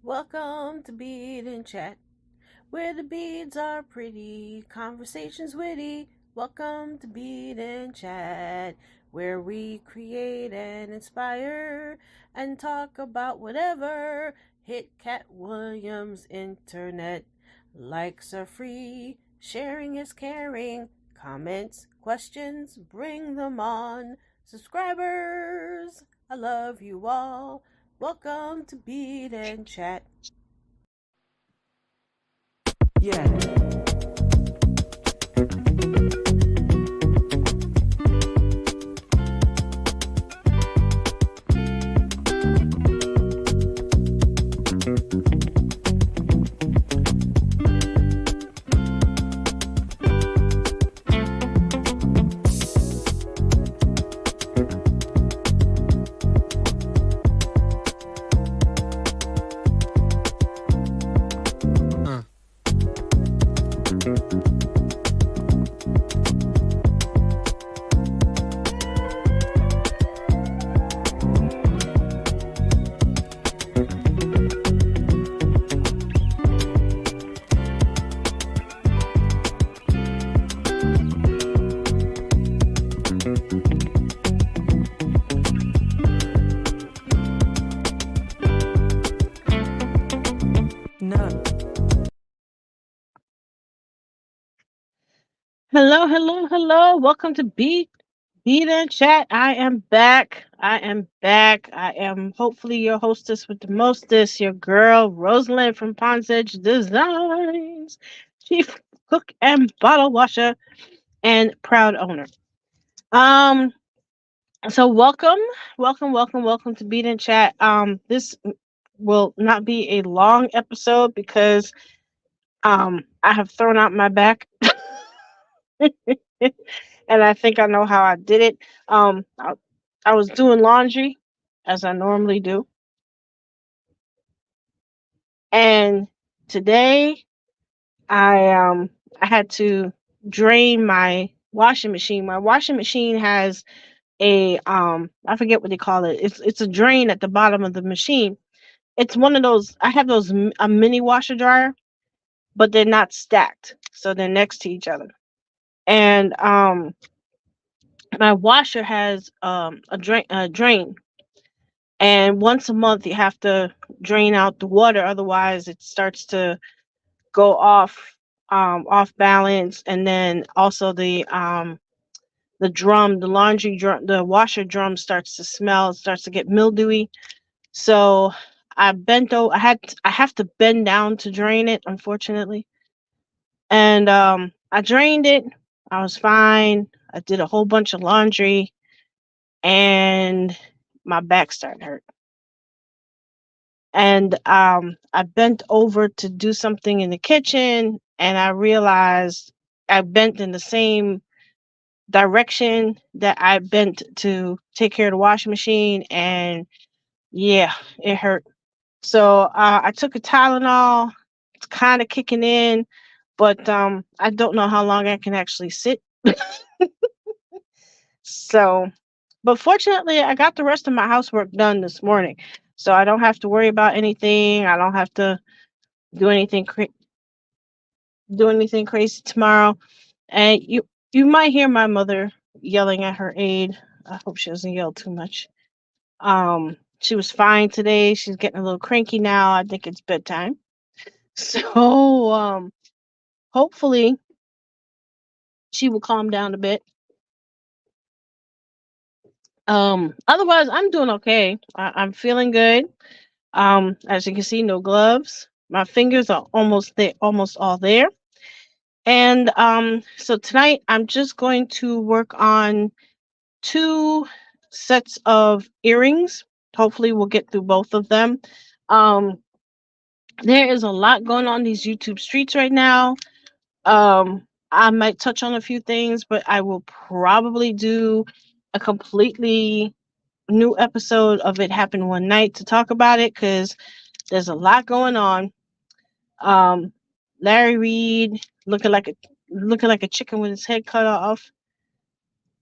Welcome to Bead and Chat, where the beads are pretty, conversations witty. Welcome to Bead and Chat, where we create and inspire and talk about whatever. Hit Cat Williams Internet. Likes are free, sharing is caring. Comments, questions, bring them on. Subscribers, I love you all. Welcome to Beat and Chat. Yeah. No. Hello, hello, hello. Welcome to Beat and Chat. I am back. I am back. I am hopefully your hostess with the mostest, your girl, Rosalind from Pond's Edge Designs, chief cook and bottle washer, and proud owner. Um, so welcome to Beat and Chat. This will not be a long episode because I have thrown out my back and I think I know how I did it. I was doing laundry as I normally do, and today I had to drain my washing machine. My washing machine has a I forget what they call it. It's a drain at the bottom of the machine. It's one of those. I have those a mini washer dryer, but they're not stacked, so they're next to each other. And my washer has a drain, and once a month you have to drain out the water, otherwise it starts to go off balance. And then also the drum, the laundry drum, the washer drum starts to smell, it starts to get mildewy. So I have to bend down to drain it, unfortunately. And I drained it. I was fine. I did a whole bunch of laundry, and my back started hurt. And I bent over to do something in the kitchen, and I realized I bent in the same direction that I bent to take care of the washing machine, and yeah, it hurt. So I took a Tylenol. It's kind of kicking in, but I don't know how long I can actually sit. So, but fortunately, I got the rest of my housework done this morning, so I don't have to worry about anything. I don't have to do anything do anything crazy tomorrow. And you might hear my mother yelling at her aide. I hope she doesn't yell too much. She was fine today. She's getting a little cranky now. I think it's bedtime. So hopefully she will calm down a bit. Otherwise I'm doing okay. I'm feeling good. As you can see, no gloves. My fingers are almost there, almost all there. And so tonight I'm just going to work on two sets of earrings. Hopefully, we'll get through both of them. Um, there is a lot going on these YouTube streets right now. I might touch on a few things, but I will probably do a completely new episode of It Happened One Night to talk about it because there's a lot going on. Um, Larry Reed looking like a chicken with his head cut off.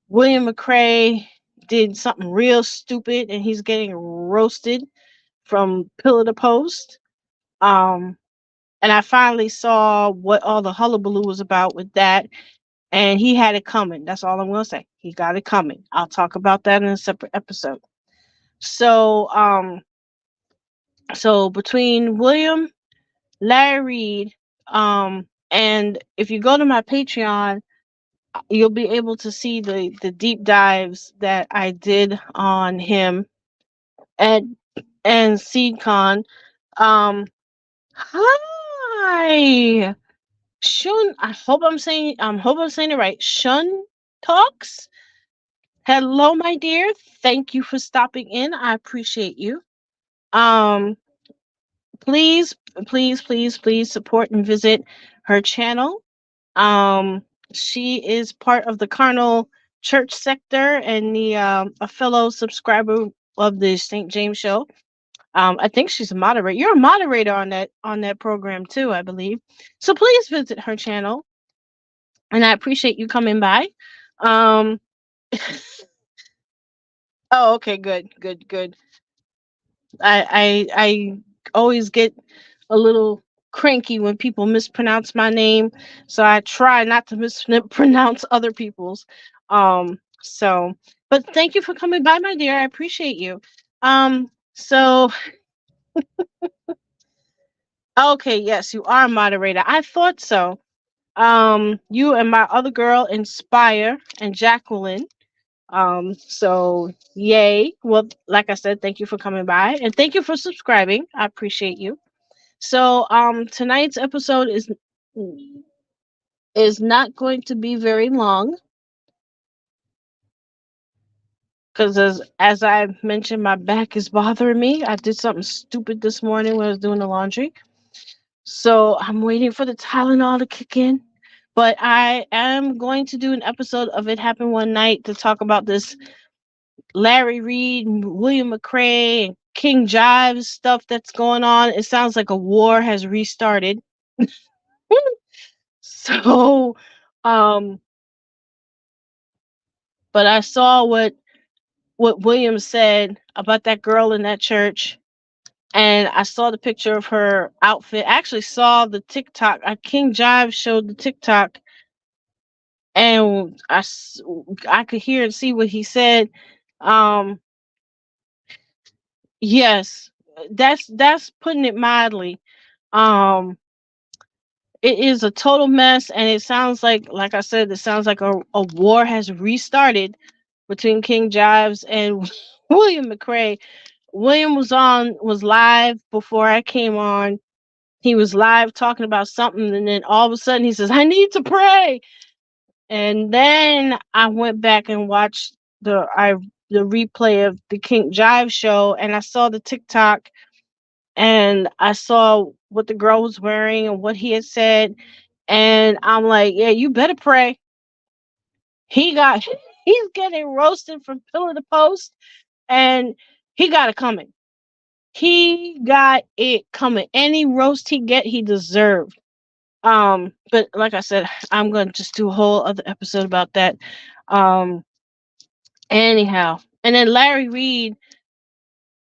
William McRae did something real stupid and he's getting roasted from pillar to post. Um, and I finally saw what all the hullabaloo was about with that, and he had it coming. That's all I'm gonna say. He got it coming. I'll talk about that in a separate episode. So, so between William, Larry Reed, and if you go to my Patreon, you'll be able to see the deep dives that I did on him and SeedCon. Um, hi, Shun. I hope I'm saying it right. Shun talks. Hello, my dear. Thank you for stopping in. I appreciate you. Um, please, please support and visit her channel. Um, she is part of the Carnal Church sector and the a fellow subscriber of the St. James Show. I think she's a moderator. You're a moderator on that program too, I believe. So please visit her channel, and I appreciate you coming by. Um, oh, okay, good. I always get a little cranky when people mispronounce my name, so I try not to mispronounce other people's. So, but thank you for coming by, my dear. I appreciate you. So okay, yes, you are a moderator. I thought so. You and my other girl, Inspire and Jacqueline. So yay. Well, like I said, thank you for coming by and thank you for subscribing. I appreciate you. So tonight's episode is not going to be very long because as I mentioned, my back is bothering me. I did something stupid this morning when I was doing the laundry. So I'm waiting for the Tylenol to kick in. But I am going to do an episode of It Happened One Night to talk about this Larry Reed, William McCrae, and King Jives stuff that's going on. It sounds like a war has restarted. So, um, but I saw what William said about that girl in that church, and I saw the picture of her outfit. I actually saw the TikTok. King Jive showed the TikTok, and I could hear and see what he said. Um, yes, that's putting it mildly. Um, it is a total mess, and it sounds like I said, it sounds like a war has restarted between King Jives and William McCrae. William was live before I came on. He was live talking about something, and then all of a sudden he says, "I need to pray." And then I went back and watched the replay of the King Jive show, and I saw the TikTok, and I saw what the girl was wearing and what he had said, and I'm like, "Yeah, you better pray." He got he's getting roasted from pillar to post, and he got it coming. He got it coming. Any roast he get, he deserved. But like I said, I'm gonna just do a whole other episode about that. Um, anyhow, and then Larry Reed,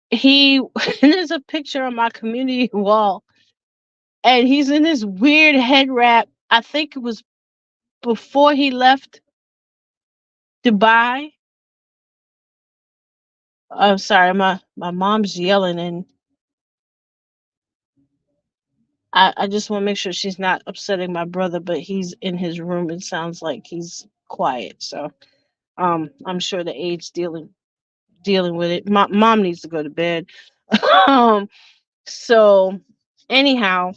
he there's a picture on my community wall, and he's in this weird head wrap. I think it was before he left Dubai. I'm sorry, my mom's yelling, and I just want to make sure she's not upsetting my brother, but he's in his room. It sounds like he's quiet, so I'm sure the aide's dealing with it. My mom needs to go to bed. um, so anyhow,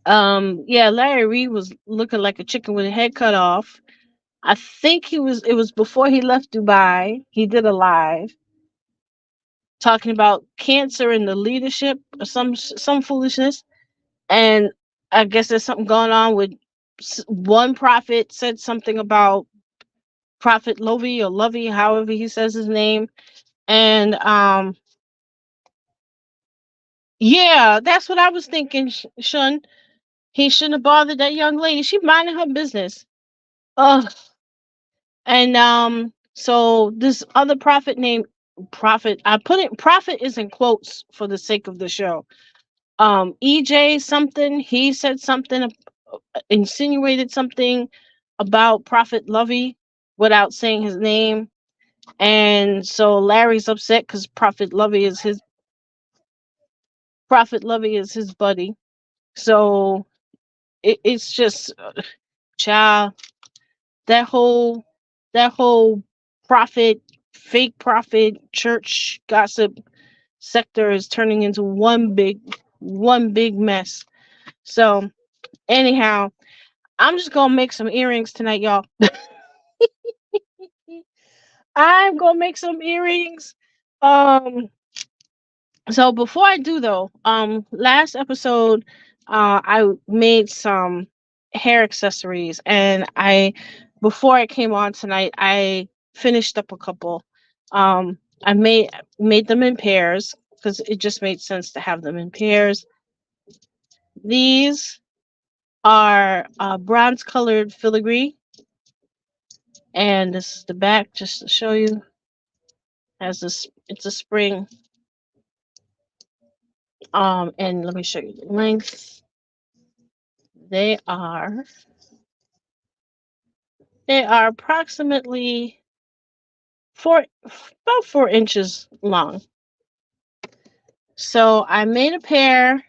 yeah, Larry Reed was looking like a chicken with a head cut off. I think it was before he left Dubai. He did a live talking about cancer and the leadership or some foolishness. And I guess there's something going on with one prophet said something about Prophet Lovey or Lovey, however he says his name. And yeah, that's what I was thinking, Shun. He shouldn't have bothered that young lady. She minding her business. Ugh. And so this other prophet named Prophet, I put it prophet is in quotes for the sake of the show. EJ something, he said something, insinuated something about Prophet Lovey without saying his name. And so Larry's upset because Prophet Lovey is his buddy. So it's just child, that whole that whole prophet, fake prophet church gossip sector is turning into one big mess. So anyhow, I'm just gonna make some earrings tonight, y'all. I'm gonna make some earrings. Um, so before I do though, last episode, I made some hair accessories, and before I came on tonight, I finished up a couple. I made them in pairs because it just made sense to have them in pairs. These are bronze colored filigree, and this is the back just to show you. Has this? It's a spring. And let me show you the length. They are they are approximately about 4 inches long. So I made a pair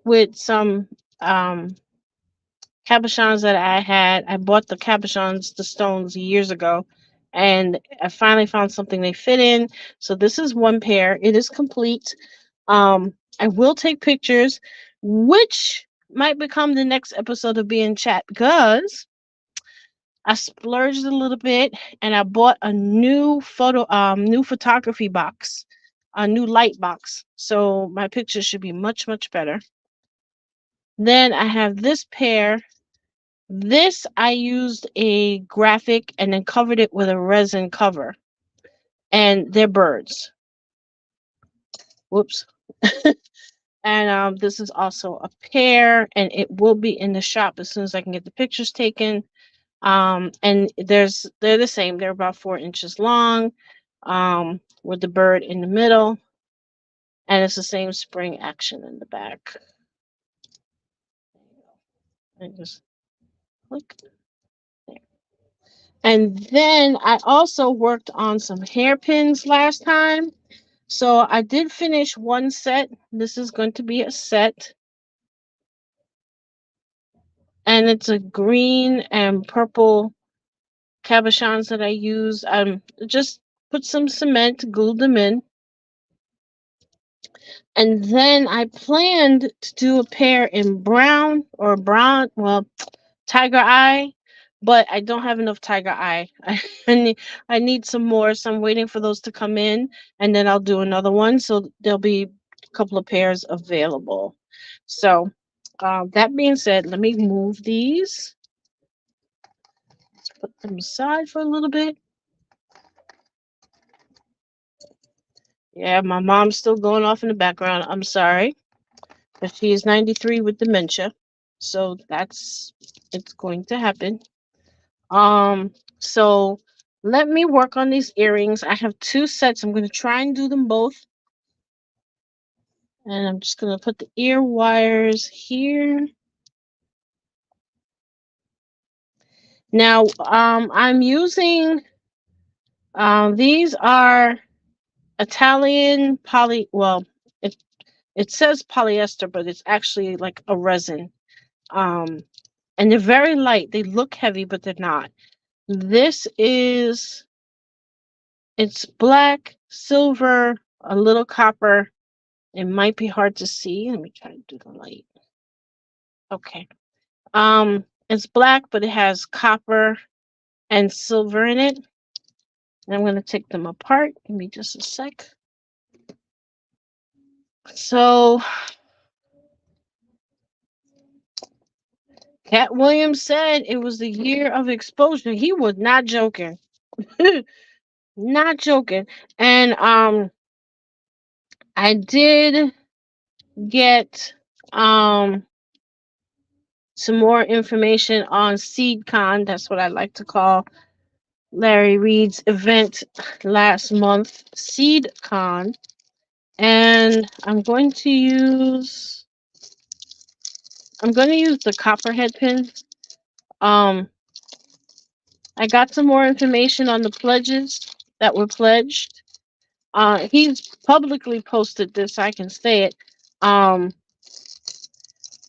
with some cabochons that I had. I bought the cabochons, the stones, years ago, and I finally found something they fit in. So this is one pair. It is complete. I will take pictures, which might become the next episode of Being Chat because I splurged a little bit and I bought a new photography box, a new light box. So my pictures should be much, much better. Then I have this pair. This I used a graphic and then covered it with a resin cover. And they're birds. Whoops. And this is also a pair, and it will be in the shop as soon as I can get the pictures taken. And they're the same. They're about 4 inches long, with the bird in the middle, and it's the same spring action in the back. I just click there. And then I also worked on some hairpins last time. So I did finish one set. This is going to be a set. And it's a green and purple cabochons that I use. Just put some cement, glued them in. And then I planned to do a pair in brown, well, tiger eye, but I don't have enough tiger eye. I need some more, so I'm waiting for those to come in, and then I'll do another one. So there'll be a couple of pairs available. So that being said, let me move these. Let's put them aside for a little bit. Yeah, my mom's still going off in the background. I'm sorry, but she is 93 with dementia, so it's going to happen. So let me work on these earrings. I have two sets. I'm going to try and do them both. And I'm just going to put the ear wires here. Now, I'm using, these are Italian it, it says polyester, but it's actually like a resin. Um, and they're very light. They look heavy, but they're not. It's black, silver, a little copper. It might be hard to see. Let me try to do the light. Okay. It's black, but it has copper and silver in it. And I'm going to take them apart. Give me just a sec. So, Cat Williams said it was the year of exposure. He was not joking. Not joking. And I did get some more information on SeedCon. That's what I like to call Larry Reed's event last month, SeedCon. And I'm going to use the copperhead pin. Um, I got some more information on the pledges that were pledged. He's publicly posted this. I can say it. Um,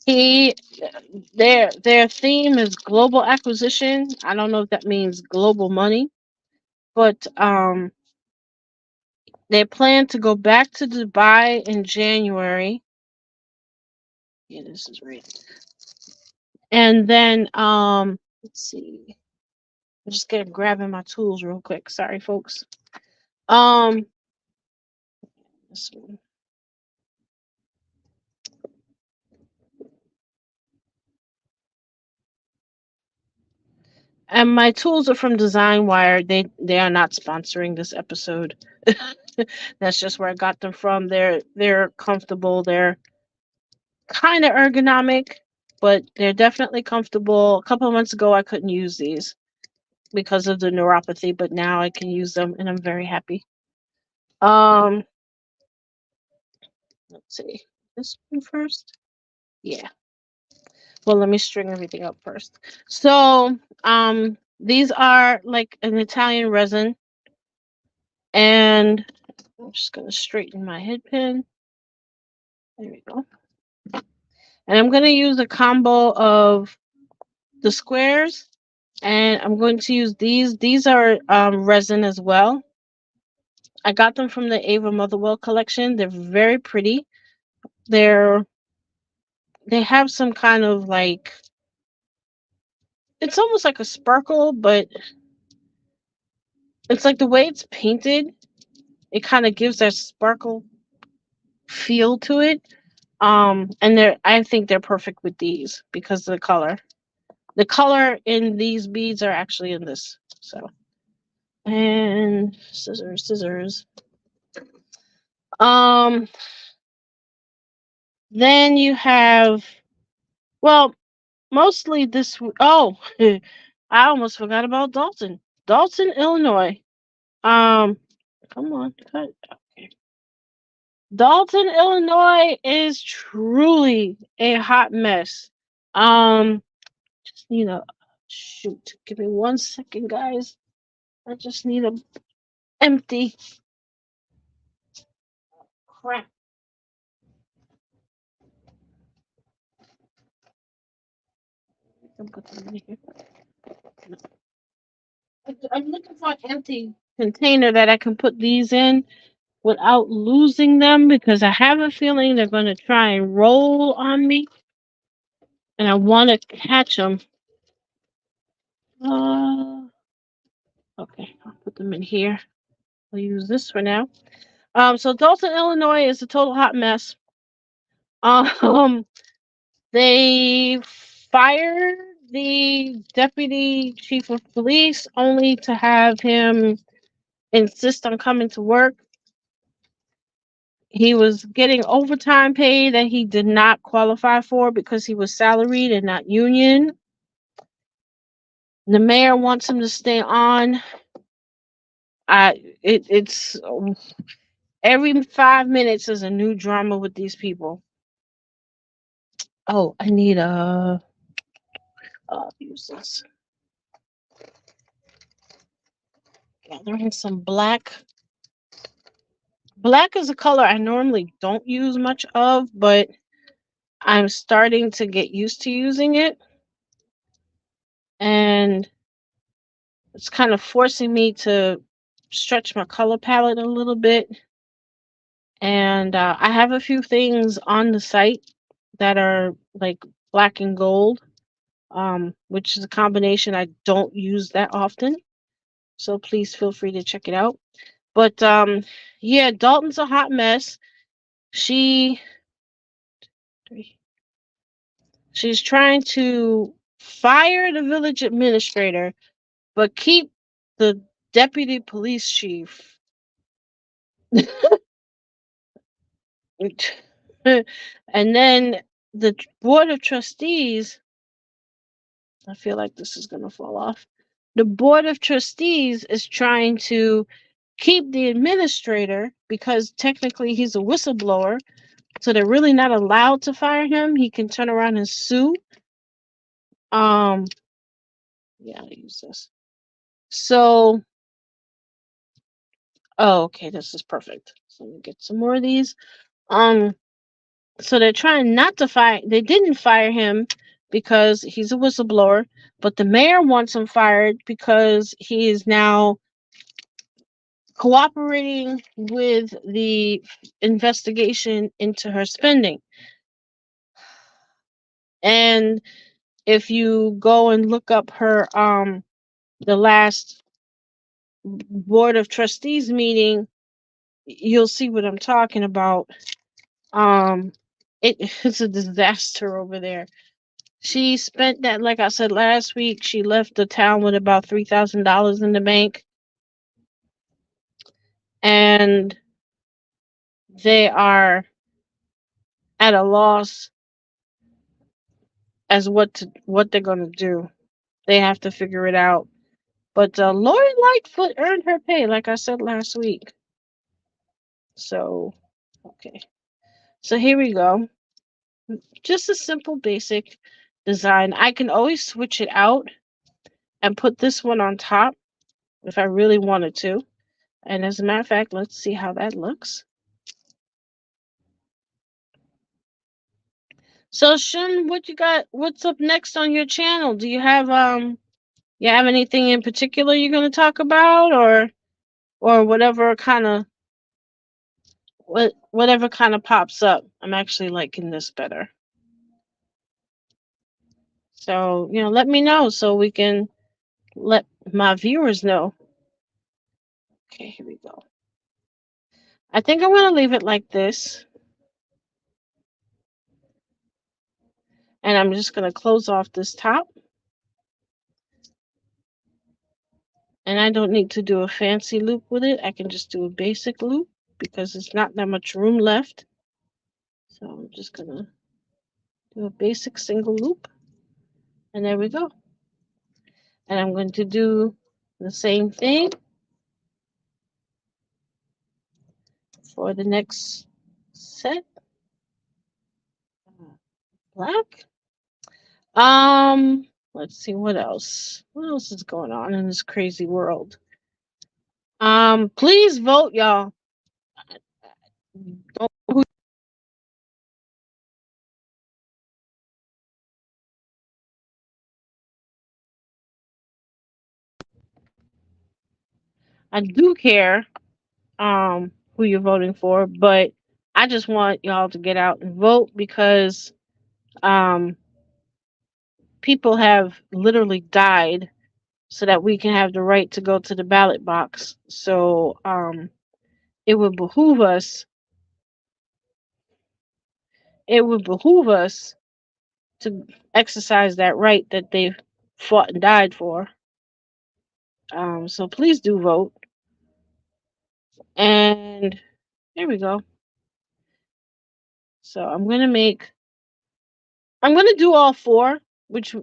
he their theme is global acquisition. I don't know if that means global money, but they plan to go back to Dubai in January. Yeah, this is right. And then let's see. I'm just gonna grabbing my tools real quick. Sorry, folks. Um, this one. And my tools are from Design Wire. They are not sponsoring this episode. That's just where I got them from. They're comfortable. They're kind of ergonomic, but they're definitely comfortable. A couple of months ago, I couldn't use these because of the neuropathy, but now I can use them, and I'm very happy. Um, let's see, this one first. Yeah. Well, let me string everything up first. So, these are like an Italian resin, and I'm just gonna straighten my head pin. There we go. And I'm gonna use a combo of the squares, and I'm going to use these. These are resin as well. I got them from the Ava Motherwell collection. They're very pretty. They're they have some kind of like, it's almost like a sparkle, but it's like the way it's painted, it kind of gives that sparkle feel to it. And I think they're perfect with these because of the color. The color in these beads are actually in this. So, and scissors. Um, then you have, well, mostly this. Oh, I almost forgot about Dalton. Dalton, Illinois. Um, come on, cut. Okay. Dalton, Illinois is truly a hot mess. Just need a shoot. Give me 1 second, guys. I just need a empty crap. Put them in here. I'm looking for an empty container that I can put these in without losing them, because I have a feeling they're going to try and roll on me, and I want to catch them. Okay, I'll put them in here. I'll use this for now. So Dalton, Illinois is a total hot mess. Um, they fired the deputy chief of police only to have him insist on coming to work. He was getting overtime pay that he did not qualify for because he was salaried and not union. The mayor wants him to stay on. It's every 5 minutes is a new drama with these people. Oh, I need I'll use this. Gathering some black. Black is a color I normally don't use much of, but I'm starting to get used to using it. And it's kind of forcing me to stretch my color palette a little bit. And I have a few things on the site that are like black and gold, which is a combination I don't use that often. So please feel free to check it out. But yeah, Dalton's a hot mess. She's trying to fire the village administrator, but keep the deputy police chief. And then the board of trustees, I feel like this is going to fall off. The board of trustees is trying to keep the administrator because technically he's a whistleblower. So they're really not allowed to fire him. He can turn around and sue. Um, yeah, I'll use this. So, oh, okay, this is perfect. So let me get some more of these. Um, so they're trying not to fire. They didn't fire him because he's a whistleblower, but the mayor wants him fired because he is now cooperating with the investigation into her spending. And if you go and look up her the last board of trustees meeting, you'll see what I'm talking about. Um it's a disaster over there. She spent that, like I said last week, she left the town with about $3,000 in the bank, and they are at a loss as what they're gonna do. They have to figure it out. But Lori Lightfoot earned her pay, like I said last week. So, okay. So here we go. Just a simple, basic design. I can always switch it out and put this one on top if I really wanted to. And as a matter of fact, let's see how that looks. So Shun, what you got? What's up next on your channel? Do you have anything in particular you're gonna talk about, or whatever kind of whatever kind of pops up? I'm actually liking this better. So, let me know so we can let my viewers know. Okay, here we go. I think I'm going to leave it like this. And I'm just going to close off this top. And I don't need to do a fancy loop with it. I can just do a basic loop because there's not that much room left. So I'm just going to do a basic single loop. And there we go. And I'm going to do the same thing for the next set. Black. Let's see what else. What else is going on in this crazy world? Please vote, y'all. I do care who you're voting for, but I just want y'all to get out and vote because um people have literally died so that we can have the right to go to the ballot box. So it would behoove us it would behoove us to exercise that right that they fought and died for. So please do vote. And there we go. So I'm gonna do all four, which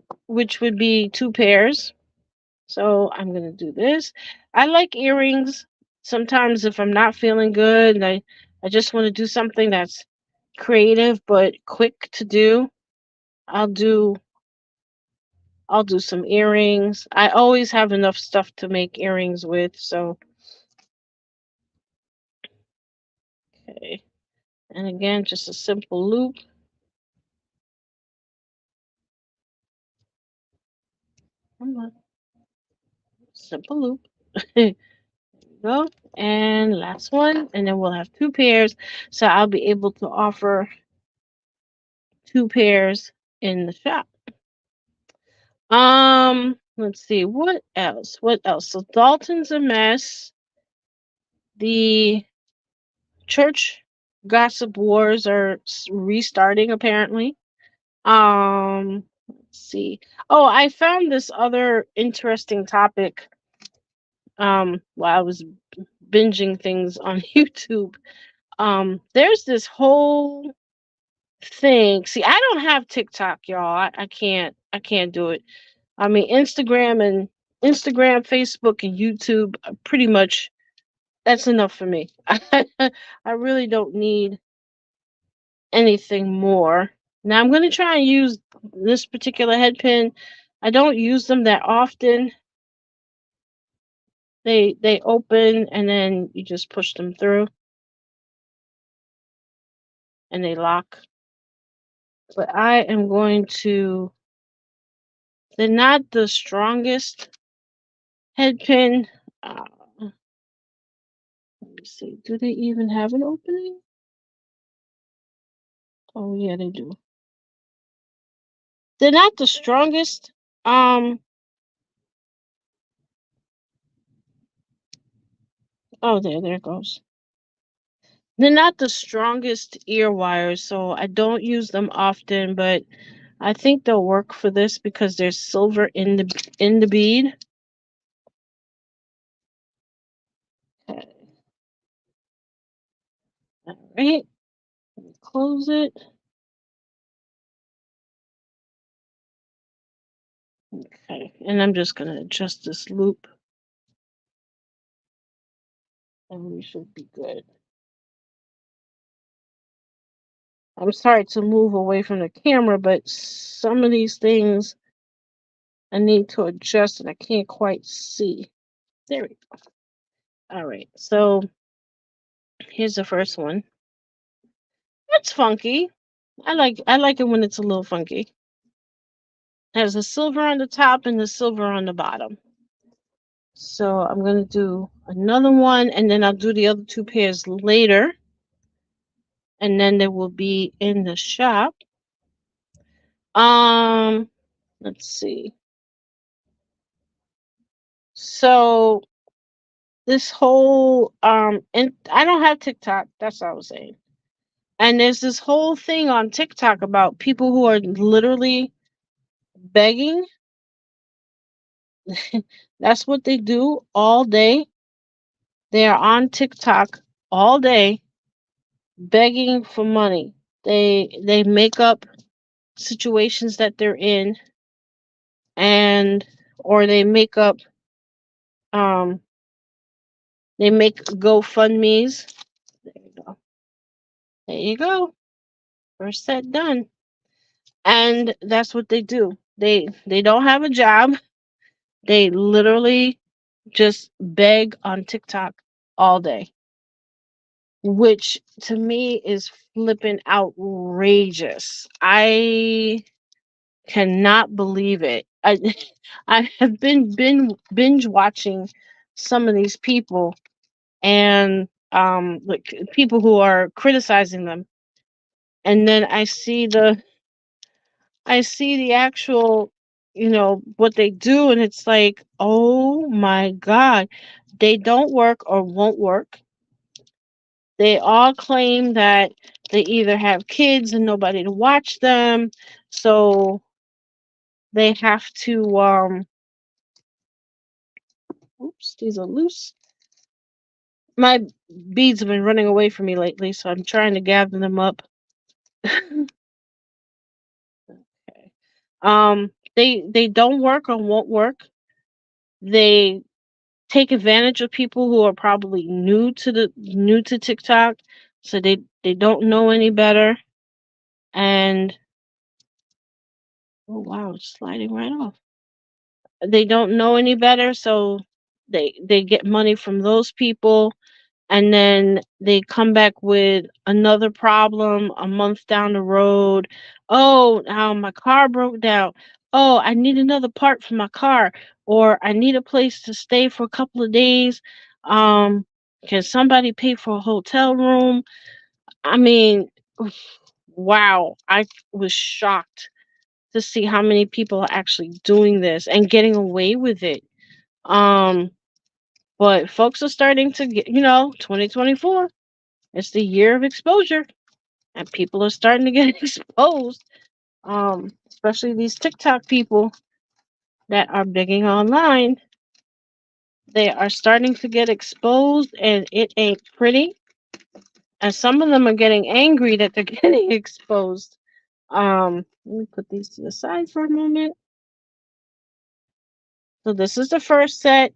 would be two pairs. So I'm gonna do this. I like earrings. Sometimes if I'm not feeling good and I just want to do something that's creative but quick to do, I'll do I'll do some earrings. I always have enough stuff to make earrings with, so okay. And again, just a simple loop. Simple loop. There we go. And last one, and then we'll have two pairs. So I'll be able to offer two pairs in the shop. Let's see, what else? What else? So Dalton's a mess. The church gossip wars are restarting apparently. Let's see. Oh, I found this other interesting topic while I was binging things on YouTube. There's this whole thing. See, I don't have TikTok, y'all. I can't do it. I mean, Instagram, Facebook, and YouTube are pretty much That's enough for me. I really don't need anything more. Now I'm going to try and use this particular head pin. I don't use them that often. They open and then you just push them through and they lock. But I am going to, they're not the strongest head pin. Let me see. Do they even have an opening? Oh yeah, they do. They're not the strongest. Um. Oh, there it goes. They're not the strongest ear wires, so I don't use them often. But I think they'll work for this because there's silver in the bead. Okay. All right. Let me close it. Okay. And I'm just gonna adjust this loop, and we should be good. I'm sorry to move away from the camera, but some of these things I need to adjust and I can't quite see. There we go. All right, so here's the first one. It's funky. I like it when it's a little funky. It has the silver on the top and the silver on the bottom. So I'm gonna do another one and then I'll do the other two pairs later. And then they will be in the shop. Um, let's see. So this whole and I don't have TikTok, that's what I was saying. And there's this whole thing on TikTok about people who are literally begging. That's what they do all day. They are on TikTok all day begging for money. They make up situations that they're in and or um they make GoFundMe's. There you go. There you go. First set done. And that's what they do. They don't have a job. They literally just beg on TikTok all day, which to me is flipping outrageous. I cannot believe it. I have been binge watching some of these people and like people who are criticizing them, and then I see the actual, what they do, and it's like, oh my God, they don't work or won't work. They all claim that they either have kids and nobody to watch them, so they have to, oops, these are loose. My beads have been running away from me lately, so I'm trying to gather them up. Okay. They don't work or won't work. They take advantage of people who are probably new to TikTok, so they don't know any better. And oh wow, it's sliding right off. They don't know any better, so they get money from those people, and then they come back with another problem a month down the road. Oh, my car broke down. Oh, I need another part for my car, or I need a place to stay for a couple of days. Um, can somebody pay for a hotel room? I mean, oof, wow, I was shocked to see how many people are actually doing this and getting away with it. Um, but folks are starting to get, 2024. It's the year of exposure, and people are starting to get exposed. Especially these TikTok people that are begging online. They are starting to get exposed, and it ain't pretty. And some of them are getting angry that they're getting exposed. Let me put these to the side for a moment. So this is the first set.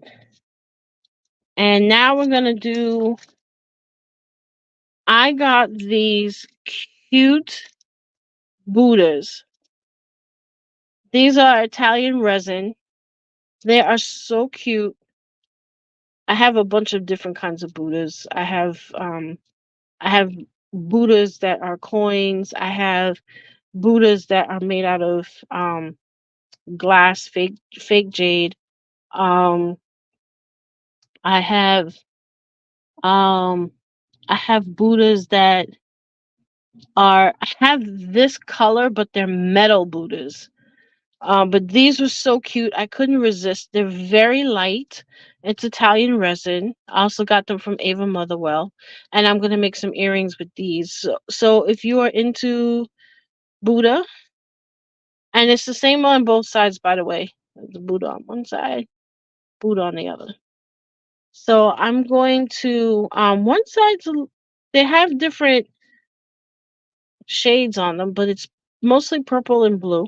And now we're gonna do. I got these cute Buddhas. These are Italian resin. They are so cute. I have a bunch of different kinds of Buddhas. I have Buddhas that are coins. I have Buddhas that are made out of glass, fake jade. Um, I have um, I have Buddhas that are have this color, but they're metal Buddhas. But these were so cute. I couldn't resist. They're very light. It's Italian resin. I also got them from Ava Motherwell. And I'm going to make some earrings with these. So if you are into Buddha, and it's the same on both sides, by the way. The Buddha on one side, Buddha on the other. So I'm going to, one side's, they have different shades on them, but it's mostly purple and blue.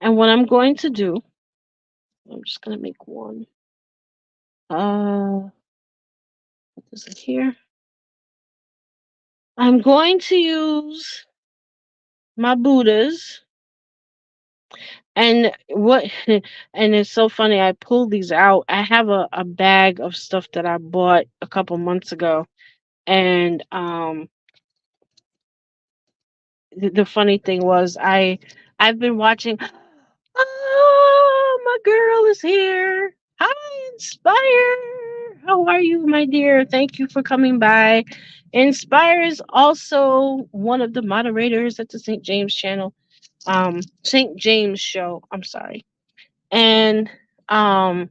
And what I'm going to do, I'm just going to make one. What is it here? I'm going to use my Buddhas and what and it's so funny. I pulled these out. I have a bag of stuff that I bought a couple months ago. And the funny thing was I've been watching. Oh, my girl is here. Hi, Inspire. How are you, my dear? Thank you for coming by. Inspire is also one of the moderators at the St. James channel, St. James show. I'm sorry. And um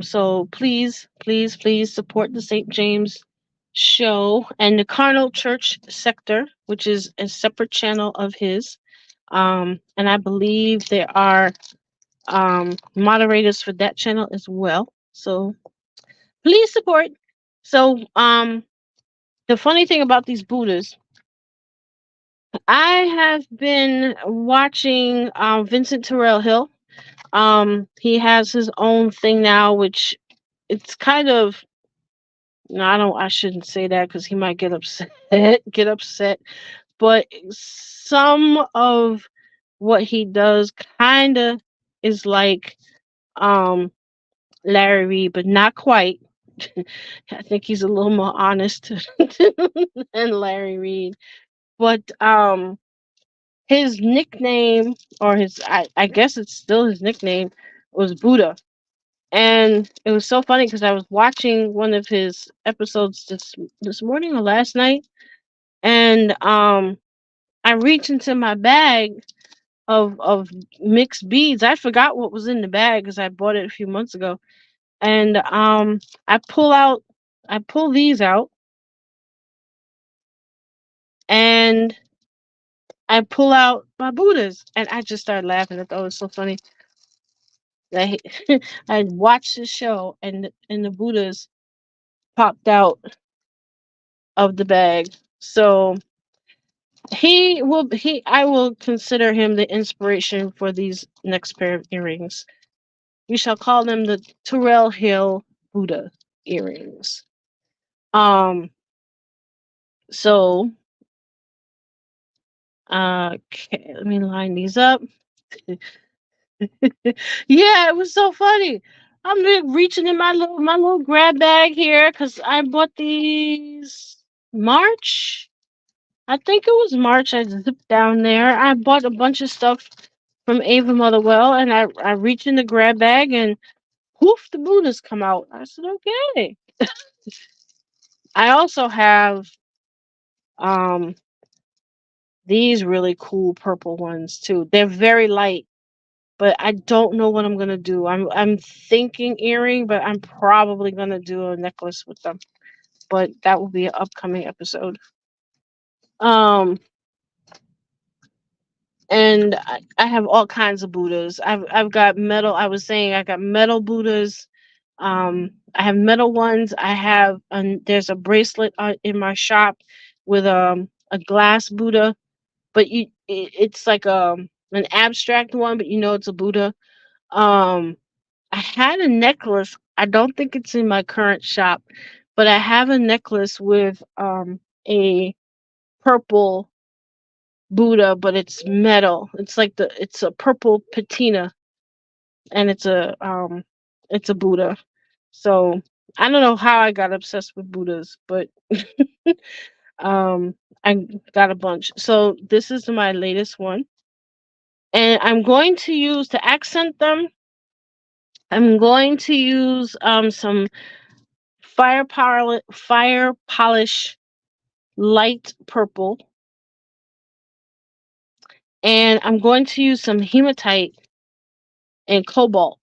so please support the St. James show and the Carnal Church sector, which is a separate channel of his. And I believe there are moderators for that channel as well. So please support. So the funny thing about these Buddhas, I have been watching Vincent Terrell Hill. He has his own thing now, which it's kind of, no, I shouldn't say that because he might get upset. Get upset. But some of what he does kind of is like um Larry Reed, but not quite. I think he's a little more honest than Larry Reed. But his nickname, or I guess it's still his nickname, was Buddha. And it was so funny because I was watching one of his episodes this morning or last night, and I reached into my bag of mixed beads. I forgot what was in the bag because I bought it a few months ago. And I pull out I pull these out, and I pull out my Buddhas, and I just started laughing. I thought it was so funny. That I watched the show, and the Buddhas popped out of the bag. So I will consider him the inspiration for these next pair of earrings. We shall call them the Terrell Hill Buddha earrings. Um so okay, let me line these up. Yeah, it was so funny. I'm reaching in my little grab bag here because I bought these March. I think it was March. I zipped down there. I bought a bunch of stuff from Ava Motherwell, and I reached in the grab bag, and poof, the Buddhas come out. I said, okay. I also have um these really cool purple ones too. They're very light, but I don't know what I'm gonna do. I'm thinking earring, but I'm probably gonna do a necklace with them. But that will be an upcoming episode. Um, and I have all kinds of Buddhas. I've got metal. I was saying I got metal Buddhas. I have metal ones. I have there's a bracelet in my shop with a glass Buddha, but it's like an abstract one, but you know it's a Buddha. Um, I had a necklace. I don't think it's in my current shop, but I have a necklace with a purple Buddha, but it's metal. It's a purple patina, and it's a Buddha. So I don't know how I got obsessed with Buddhas, but um I got a bunch. So this is my latest one. And I'm going to use to accent them, I'm going to use some fire polish light purple, and I'm going to use some hematite and cobalt.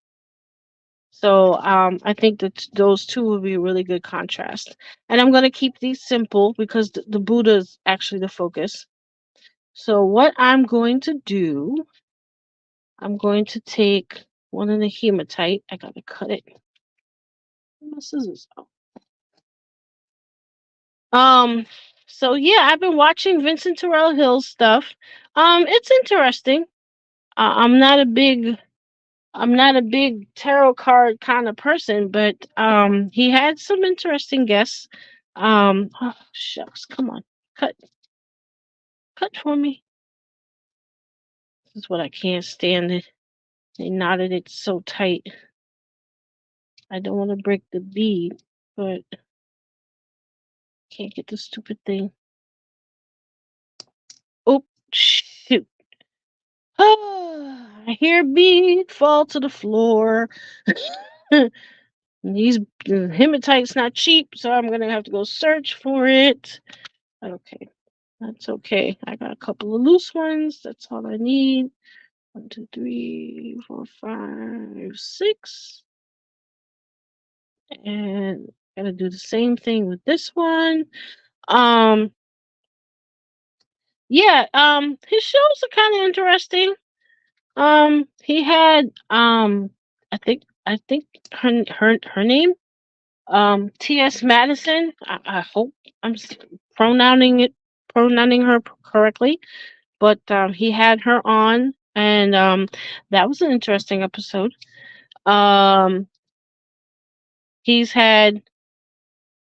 So I think that those two will be a really good contrast. And I'm going to keep these simple because the Buddha is actually the focus. So what I'm going to do, I'm going to take one of the hematite. I gotta cut it. Where are my scissors? Oh. Um. So yeah, I've been watching Vincent Terrell Hill's stuff. It's interesting. I'm not a big tarot card kind of person, but he had some interesting guests. Oh, shucks, come on, cut for me. This is what I can't stand it. They knotted it so tight. I don't want to break the bead, but can't get the stupid thing. Oh shoot! I hear bead fall to the floor. These hematite's not cheap, so I'm gonna have to go search for it. Okay, that's okay. I got a couple of loose ones. That's all I need. 1, 2, 3, 4, 5, 6. And gotta do the same thing with this one. Um, yeah, his shows are kind of interesting. He had I think her name T.S. Madison. I hope pronouncing pronouncing her correctly, but he had her on, and that was an interesting episode. Um, he's had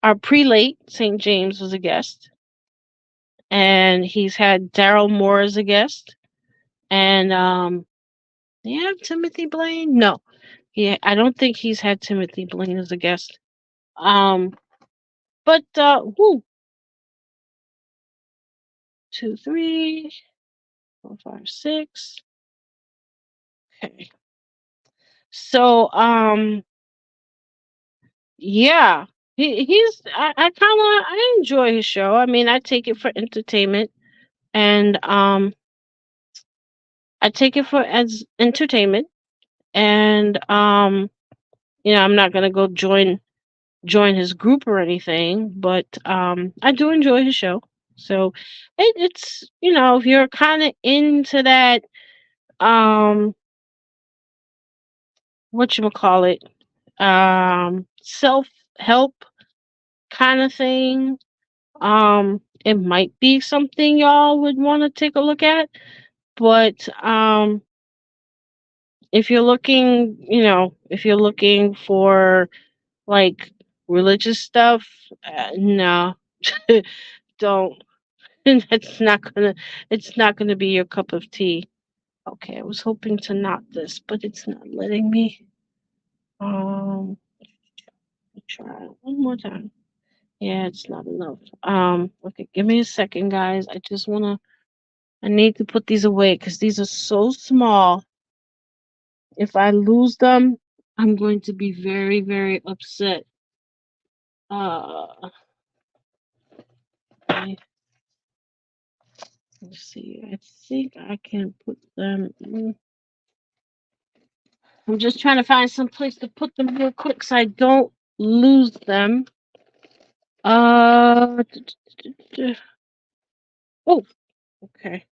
our prelate St. James was a guest, and he's had Daryl Moore as a guest, and yeah, Timothy Blaine. No, I don't think he's had Timothy Blaine as a guest. Um, but whoo, 2, 3, 4, 5, 6. Okay, so yeah, I kind of I enjoy his show. I mean, I take it for entertainment, and I take it for as entertainment, and I'm not gonna go join his group or anything, but I do enjoy his show. So it's if you're kind of into that what you call it self help kind of thing, it might be something y'all would want to take a look at. But if you're looking for like religious stuff, no, don't. That's not gonna. It's not gonna be your cup of tea. Okay, I was hoping to knot this, but it's not letting me. Try it one more time. Yeah, it's not enough. Okay, give me a second, guys. I need to put these away because these are so small. If I lose them, I'm going to be very, very upset. Uh, let's see. I think I can put them. I'm just trying to find some place to put them real quick so I don't lose them. Uh, oh, okay.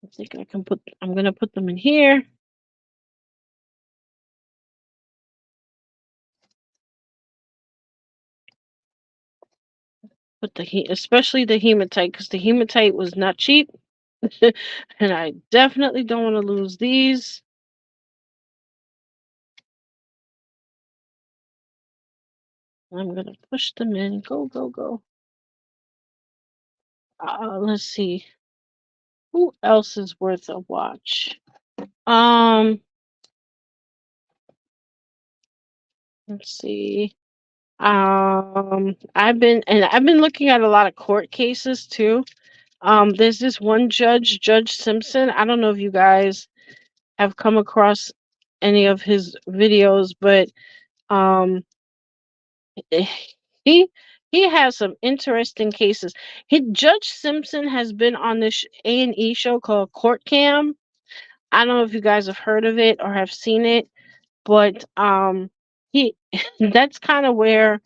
I think I can I'm gonna put them in here. Put especially the hematite, because the hematite was not cheap. And I definitely don't want to lose these. I'm gonna push them in. Go, go, go. Let's see. Who else is worth a watch? Um, let's see. I've been looking at a lot of court cases too. There's this one judge, Judge Simpson. I don't know if you guys have come across any of his videos, but um, eh, he he has some interesting cases. Judge Simpson has been on this A&E show called Court Cam. I don't know if you guys have heard of it or have seen it, but he that's kind of where,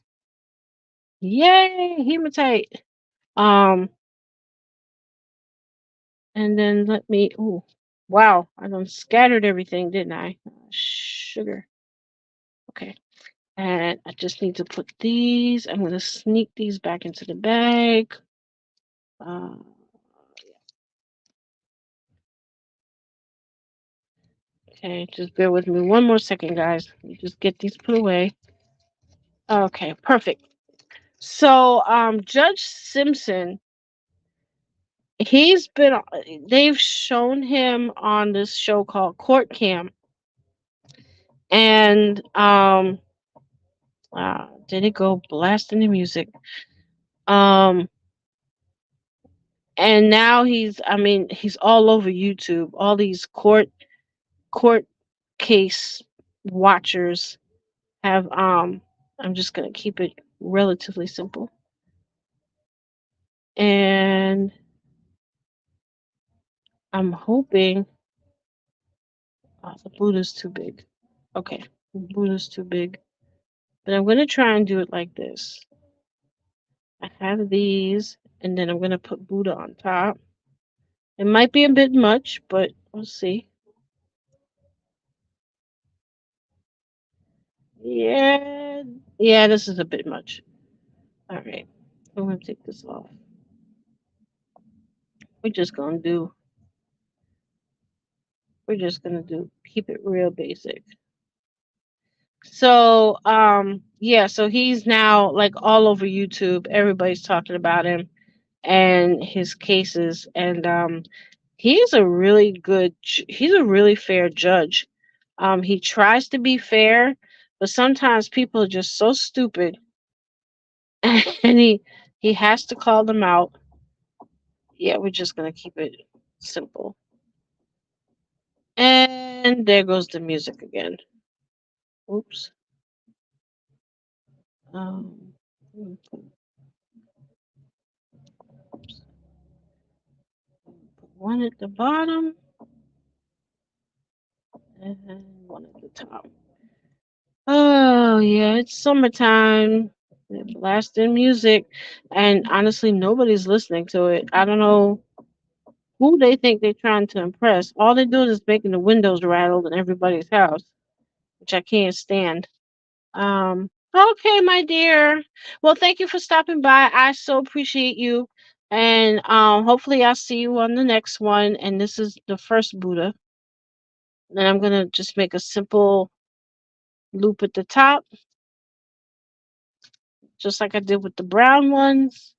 yay, hematite. Um, and then let me. Oh, wow! I done scattered everything, didn't I? Sugar. Okay. And I just need to put these. I'm gonna sneak these back into the bag. Uh, okay, just bear with me one more second, guys. Let me just get these put away. Okay, perfect. So, Judge Simpson, he's been. They've shown him on this show called Court Cam, and did it go blasting the music? Um, and now he's all over YouTube. All these court case watchers have I'm just gonna keep it relatively simple. And I'm hoping the Buddha's too big. Okay, the Buddha's too big. But I'm gonna try and do it like this. I have these, and then I'm gonna put Buddha on top. It might be a bit much, but we'll see. Yeah, yeah, this is a bit much. All right, I'm gonna take this off. We're just gonna do. We're just gonna do. Keep it real basic. So, yeah, so he's now like all over YouTube. Everybody's talking about him and his cases, and he's a really he's a really fair judge. He tries to be fair, but sometimes people are just so stupid, and he has to call them out. Yeah, we're just gonna keep it simple. And there goes the music again. Oops. Um, put one at the bottom and one at the top. Oh yeah, it's summertime. They're blasting music, and honestly, nobody's listening to it. I don't know who they think they're trying to impress. All they're doing is making the windows rattle in everybody's house, which I can't stand. Okay, my dear. Well, thank you for stopping by. I so appreciate you. And hopefully I'll see you on the next one. And this is the first Buddha. Then I'm gonna just make a simple loop at the top, just like I did with the brown ones.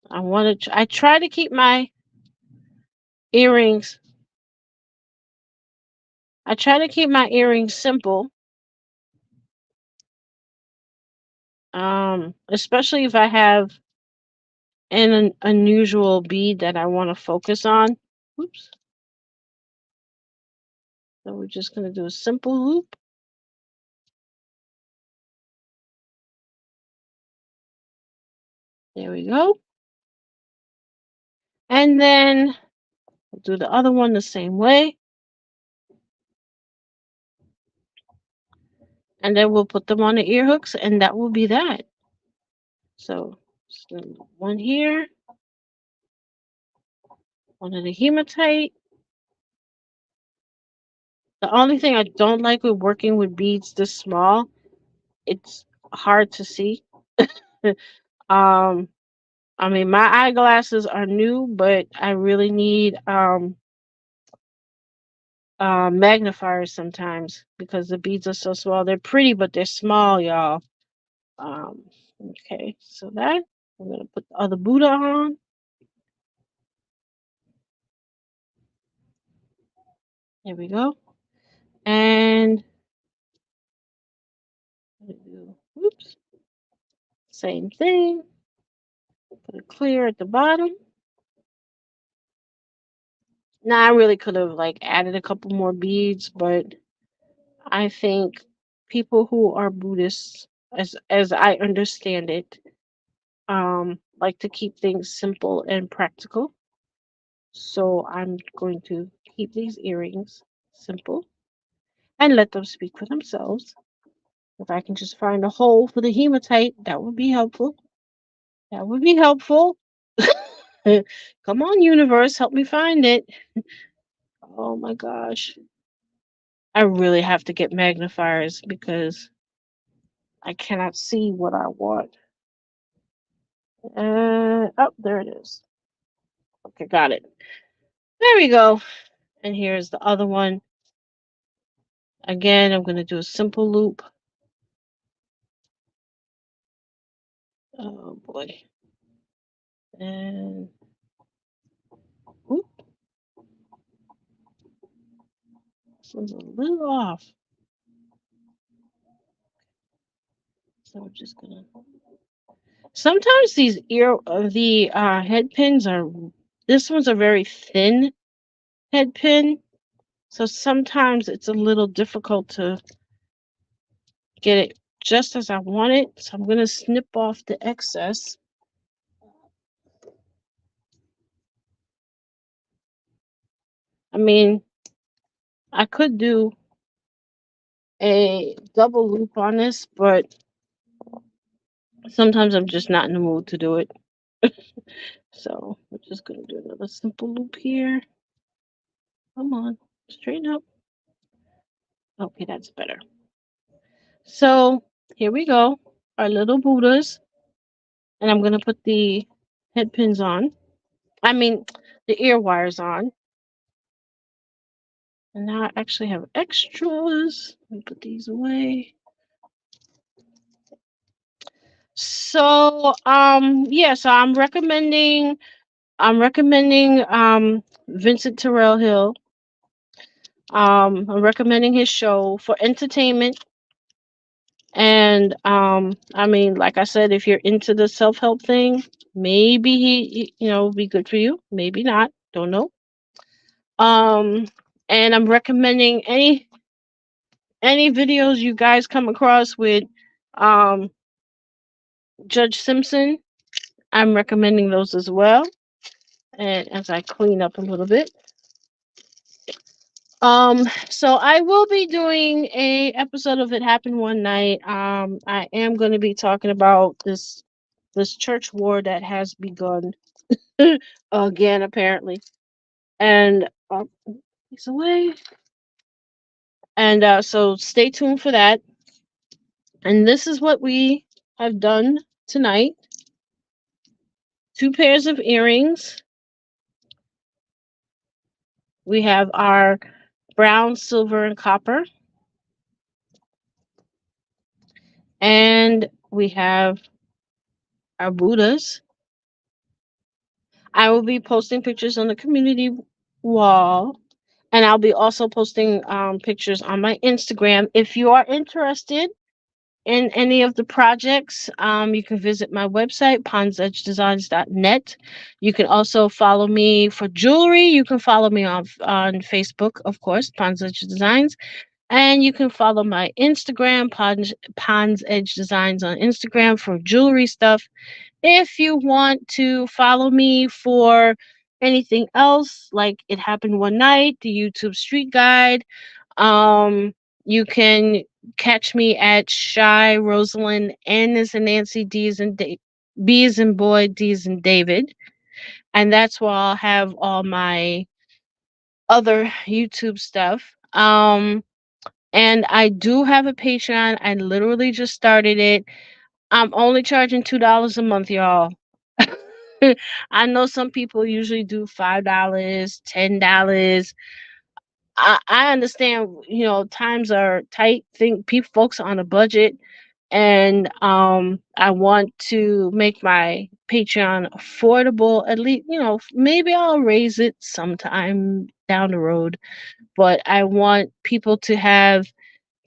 I try to keep my earrings. I try to keep my earrings simple. Especially if I have an unusual bead that I want to focus on. Oops. So we're just gonna do a simple loop. There we go. And then we'll do the other one the same way. And then we'll put them on the ear hooks, and that will be that. So one here, one of the hematite. The only thing I don't like with working with beads this small, it's hard to see. um, I mean, my eyeglasses are new, but I really need magnifiers sometimes because the beads are so small. They're pretty, but they're small, y'all. Um, okay, so that I'm gonna put the other Buddha on. There we go. And oops, same thing. Put it clear at the bottom. Now I really could have like added a couple more beads, but I think people who are Buddhists, as I understand it, like to keep things simple and practical. So I'm going to keep these earrings simple and let them speak for themselves. If I can just find a hole for the hematite, that would be helpful. That would be helpful. Come on, universe, help me find it. Oh my gosh. I really have to get magnifiers because I cannot see what I want. Oh, there it is. Okay, got it. There we go. And here's the other one. Again, I'm going to do a simple loop. Oh boy. And whoop, this one's a little off. So we're just gonna. Sometimes these head pins are. This one's a very thin head pin, so sometimes it's a little difficult to get it just as I want it. So I'm gonna snip off the excess. I mean, I could do a double loop on this, but sometimes I'm just not in the mood to do it. So we're just gonna do another simple loop here. Come on, straighten up. Okay, that's better. So here we go, our little Buddhas, and I'm gonna put the head pins on. I mean, the ear wires on. And now I actually have extras. Let me put these away. So yeah, so I'm recommending Vincent Terrell Hill. I'm recommending his show for entertainment. And I mean, like I said, if you're into the self-help thing, maybe be good for you. Maybe not. Don't know. Um, and I'm recommending any videos you guys come across with um Judge Simpson. I'm recommending those as well. And as I clean up a little bit. So I will be doing a episode of It Happened One Night. I am going to be talking about this church war that has begun again, apparently. And it's away. And so stay tuned for that. And this is what we have done tonight. 2 pairs of earrings. We have our brown, silver, and copper. And we have our Buddhas. I will be posting pictures on the community wall. And I'll be also posting pictures on my Instagram. If you are interested in any of the projects, you can visit my website, ponsedgedesigns.net. You can also follow me for jewelry. You can follow me on Facebook, of course, Pons Edge Designs. And you can follow my Instagram, Pons Edge Designs on Instagram for jewelry stuff. If you want to follow me for anything else, like It Happened One Night, the YouTube Street Guide, you can catch me at Shy Rosalind, N is in Nancy, D is in B is in boy, D is in David. And that's where I'll have all my other YouTube stuff. And I do have a Patreon. I literally just started it. I'm only charging $2 a month, y'all. I know some people usually do $5, $10. I understand, times are tight. Think people folks are on a budget, and I want to make my Patreon affordable. At least, maybe I'll raise it sometime down the road, but I want people to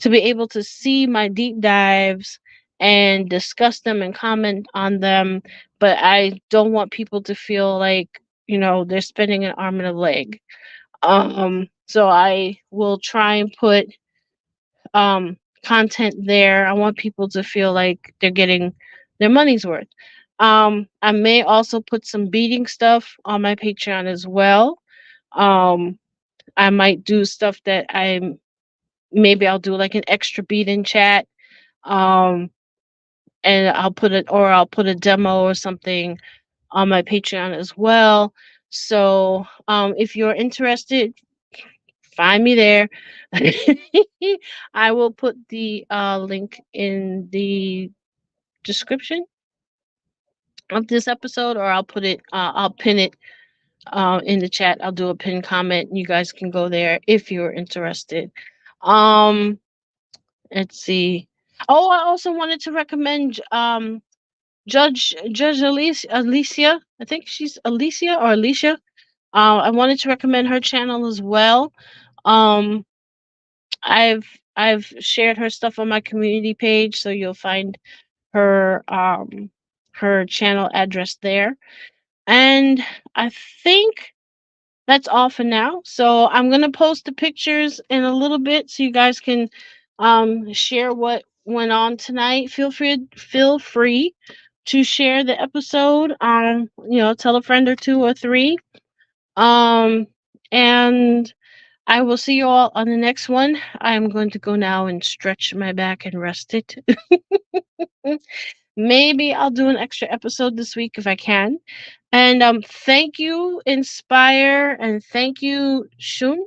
be able to see my deep dives and discuss them and comment on them, but I don't want people to feel like, they're spending an arm and a leg. So I will try and put content there. I want people to feel like they're getting their money's worth. I may also put some beading stuff on my Patreon as well. Um, I might do stuff that maybe I'll do like an extra bead in chat. Um, and I'll put a demo or something on my Patreon as well. So, if you're interested, find me there. I will put the link in the description of this episode, or I'll pin it in the chat. I'll do a pin comment. And you guys can go there if you're interested. Um, let's see. Oh, I also wanted to recommend Judge Alicia. I think she's Alicia or Alicia. I wanted to recommend her channel as well. Um, I've shared her stuff on my community page, so you'll find her her channel address there. And I think that's all for now. So I'm gonna post the pictures in a little bit so you guys can share what went on tonight. Feel free to share the episode. Tell a friend or two or three. Um and I will see you all on the next one. I'm going to go now and stretch my back and rest it. Maybe I'll do an extra episode this week if I can. And thank you, Inspire, and thank you, Shun,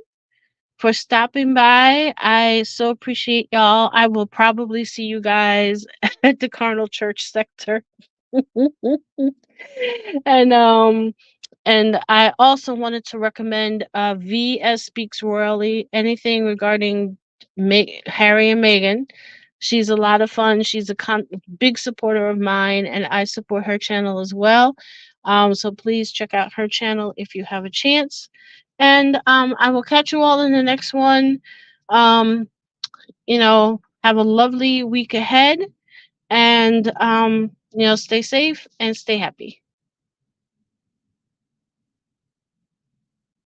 for stopping by. I so appreciate y'all. I will probably see you guys at the Carnal Church sector. and I also wanted to recommend VS Speaks Royally, anything regarding Harry and Meghan. She's a lot of fun. She's a big supporter of mine, and I support her channel as well. So please check out her channel if you have a chance. And I will catch you all in the next one. Um, have a lovely week ahead, and stay safe and stay happy.